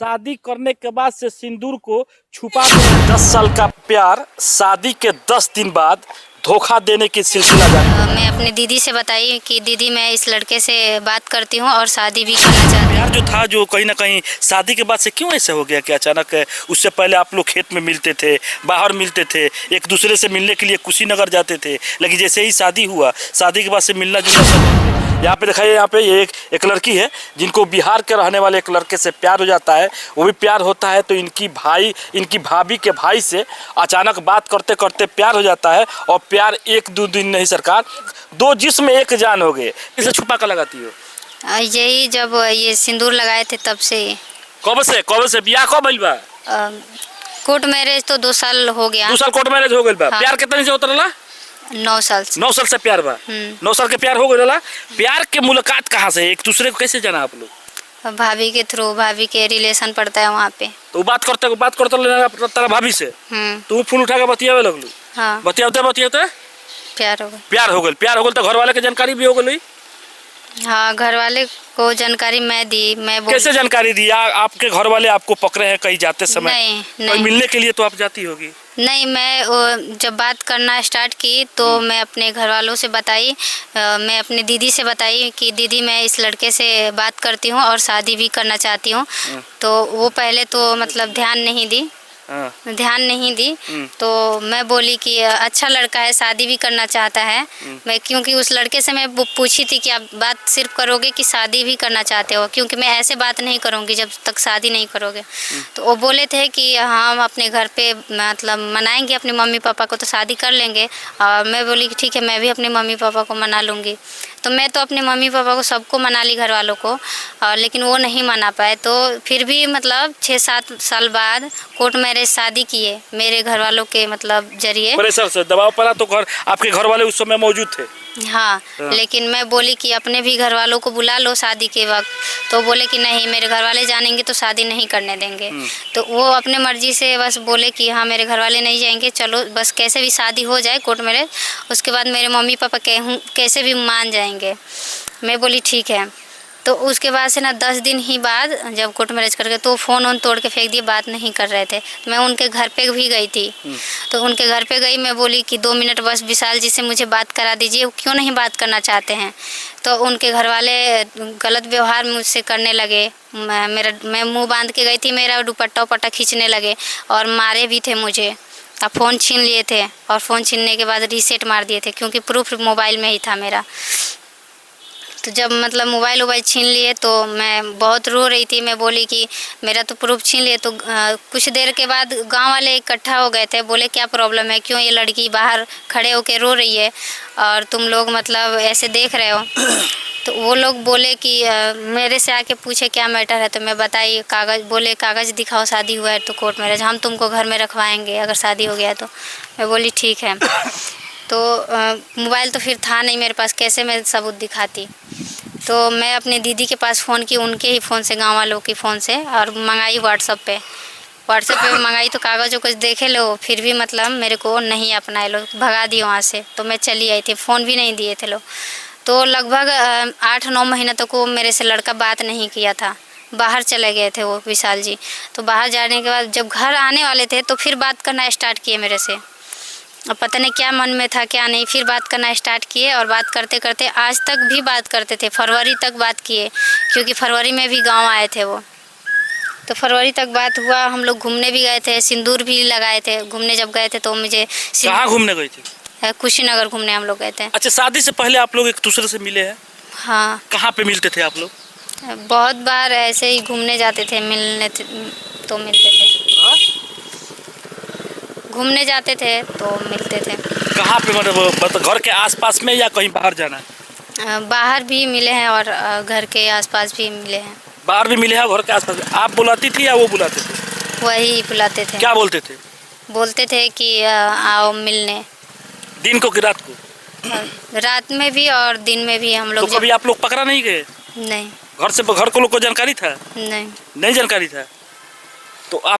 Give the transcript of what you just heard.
शादी करने के बाद से सिंदूर को छुपा कर 10 साल का प्यार शादी के 10 दिन बाद धोखा देने की सिलसिला जारी। मैं अपनी दीदी से बताई कि दीदी मैं इस लड़के से बात करती हूँ और शादी भी करना चाहती हूँ। प्यार जो था जो कहीं ना कहीं शादी के बाद से क्यों ऐसे हो गया कि अचानक उससे पहले आप लोग खेत में मिलते थे, बाहर मिलते थे, एक दूसरे से मिलने के लिए कुशीनगर जाते थे, लेकिन जैसे ही शादी हुआ शादी के बाद से मिलना जुलना सब। यहाँ पे दिखाइए, यहाँ पे ये एक लड़की है जिनको बिहार के रहने वाले एक लड़के से प्यार हो जाता है। वो भी प्यार होता है तो इनकी भाभी के भाई से अचानक बात करते करते प्यार हो जाता है। और प्यार एक दो दिन नहीं सरकार, दो जिस्म एक जान हो गए। इसे छुपा कर लगाती हो? यही जब ये सिंदूर लगाए थे तब से। कब से बियाह कब भइल बा? कोर्ट मैरिज तो 2 साल हो गया। 2 साल कोर्ट मैरिज हो गइल बा। हाँ। प्यार कितने से होता रहा? 9 साल से। 9 साल से प्यार बा। 9 साल के प्यार हो गइल। प्यार के मुलाकात कहाँ से, एक दूसरे को कैसे जाना आप लोग? भाभी के थ्रू, भाभी के रिलेशन पड़ता है वहाँ पे। तो बात करते तेरा भाभी से तू फोन उठा के बतियावे लगलू? हाँ। बतियाते प्यार हो गया। प्यार हो गल तो घर वाले के जानकारी भी हो गई? हाँ, घर वाले को जानकारी मैं दी। कैसे जानकारी दी? आपके घर वाले आपको पकड़े हैं कहीं जाते समय? नहीं। मिलने के लिए तो आप जाती होगी? नहीं, मैं जब बात करना स्टार्ट की तो मैं अपने घर वालों से बताई, मैं अपनी दीदी से बताई कि दीदी मैं इस लड़के से बात करती हूँ और शादी भी करना चाहती हूँ। तो वो पहले तो मतलब ध्यान नहीं दी। तो मैं बोली कि अच्छा लड़का है, शादी भी करना चाहता है। मैं क्योंकि उस लड़के से मैं पूछी थी कि आप बात सिर्फ करोगे कि शादी भी करना चाहते हो, क्योंकि मैं ऐसे बात नहीं करूँगी जब तक शादी नहीं करोगे। तो वो बोले थे कि हम अपने घर पे मतलब मनाएंगे अपने मम्मी पापा को, तो शादी कर लेंगे। और मैं बोली कि ठीक है, मैं भी अपने मम्मी पापा को मना लूँगी। तो मैं तो अपने मम्मी पापा को सबको मना ली, घर वालों को, और लेकिन वो नहीं मना पाए। तो फिर भी मतलब 6-7 साल बाद कोर्ट मैरिज शादी किए मेरे घर वालों के मतलब जरिए। प्रेशर से दबाव पड़ा तो आपके घर वाले उस समय मौजूद थे? हाँ। लेकिन मैं बोली कि अपने भी घर वालों को बुला लो शादी के वक्त। तो बोले कि नहीं, मेरे घर वाले जानेंगे तो शादी नहीं करने देंगे। तो वो अपने मर्जी से बस बोले कि हाँ मेरे घर वाले नहीं जाएंगे, चलो बस कैसे भी शादी हो जाए कोर्ट मैरिज, उसके बाद मेरे मम्मी पापा कैसे भी मान जाएंगे। मैं बोली ठीक है। तो उसके बाद से ना 10 दिन ही बाद जब कोर्ट मैरिज करके तो फ़ोन तोड़ के फेंक दिए, बात नहीं कर रहे थे। तो मैं उनके घर पे भी गई थी। तो उनके घर पे गई, मैं बोली कि 2 मिनट बस विशाल जी से मुझे बात करा दीजिए, क्यों नहीं बात करना चाहते हैं। तो उनके घर वाले गलत व्यवहार मुझसे करने लगे। मैं मुँह बांध के गई थी, मेरा दुपट्टा उपट्टा खींचने लगे और मारे भी थे मुझे। अब फ़ोन छीन लिए थे और फ़ोन छीनने के बाद रीसेट मार दिए थे, क्योंकि प्रूफ मोबाइल में ही था मेरा। तो जब मतलब मोबाइल छीन लिए तो मैं बहुत रो रही थी। मैं बोली कि मेरा तो प्रूफ छीन लिए। तो कुछ देर के बाद गांव वाले इकट्ठा हो गए थे, बोले क्या प्रॉब्लम है, क्यों ये लड़की बाहर खड़े होके रो रही है और तुम लोग मतलब ऐसे देख रहे हो। तो वो लोग बोले कि मेरे से आके पूछे क्या मैटर है। तो मैं बताई कागज़, बोले कागज़ दिखाओ, शादी हुआ है तो कोर्ट मैरिज, हम तुमको घर में रखवाएंगे अगर शादी हो गया तो। मैं बोली ठीक है। तो मोबाइल तो फिर था नहीं मेरे पास, कैसे मैं सबूत दिखाती। तो मैं अपने दीदी के पास फ़ोन की, उनके ही फ़ोन से, गांव वालों की फ़ोन से, और मंगाई व्हाट्सएप पे मंगाई। तो कागज़ कुछ देखे लो, फिर भी मतलब मेरे को नहीं अपनाए लो, भगा दिए वहाँ से। तो मैं चली आई थी, फ़ोन भी नहीं दिए थे लोग। तो लगभग 8-9 महीने तक वो मेरे से लड़का बात नहीं किया था, बाहर चले गए थे वो विशाल जी। तो बाहर जाने के बाद जब घर आने वाले थे तो फिर बात करना स्टार्ट किए मेरे से। अब पता नहीं क्या मन में था क्या नहीं, फिर बात करना स्टार्ट किए और बात करते करते आज तक भी बात करते थे। फरवरी तक बात किए, क्योंकि फरवरी में भी गांव आए थे वो। तो फरवरी तक बात हुआ, हम लोग घूमने भी गए थे, सिंदूर भी लगाए थे। घूमने जब गए थे तो मुझे कहाँ घूमने गई थी? कुशीनगर घूमने हम लोग गए थे। अच्छा, शादी से पहले आप लोग एक दूसरे से मिले हैं? हाँ। कहाँ पे मिलते थे आप लोग? बहुत बार ऐसे ही घूमने जाते थे, तो मिलते थे। घूमने जाते थे तो मिलते थे। कहाँ पे, मतलब घर के आसपास में या कहीं बाहर जाना है? बाहर भी मिले हैं और घर के आसपास भी मिले हैं। बाहर भी मिले हैं, घर के आसपास। आप बुलाती थी या वो बुलाते थे? वही बुलाते थे। क्या बोलते थे? बोलते थे कि आओ मिलने। दिन को कि रात को? रात में भी और दिन में भी हम लोग। तो कभी आप लोग पकड़ा नहीं गए? नहीं। घर के लोग को जानकारी था? नहीं जानकारी था। तो आप